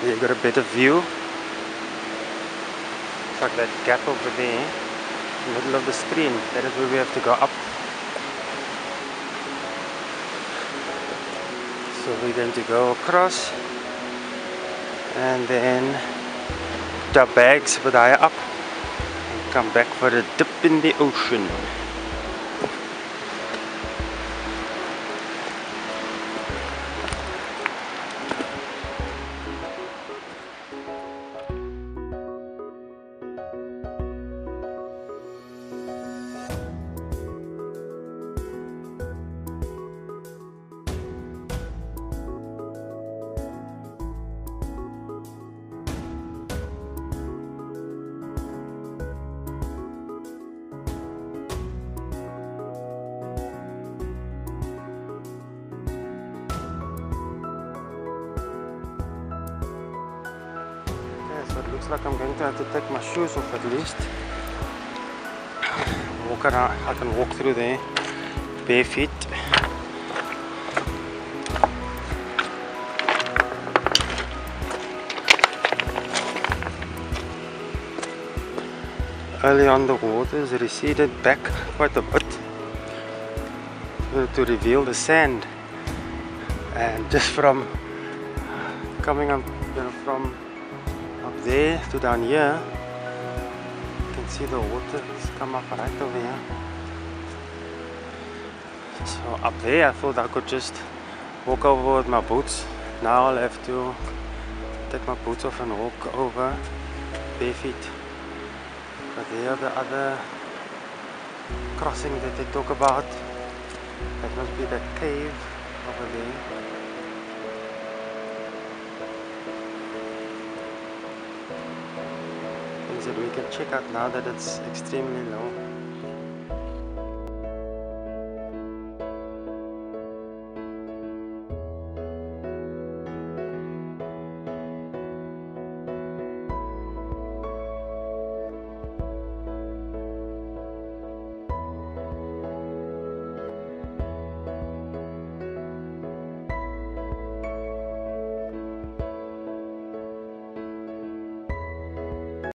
You got a better view. It's like that gap over there, in the middle of the screen. That is where we have to go up. So we're going to go across and then put our bags a bit higher up and come back for a dip in the ocean. So it looks like I'm going to have to take my shoes off at least. Walk around, I can walk through there bare feet. Early on the waters receded back quite a bit to reveal the sand, and just from coming up, from up there to down here, you can see the water has come up right over here. So up there I thought I could just walk over with my boots. Now I'll have to take my boots off and walk over bare feet. But there the other crossing that they talk about, that must be that cave over there. Things that we can check out now that it's extremely low.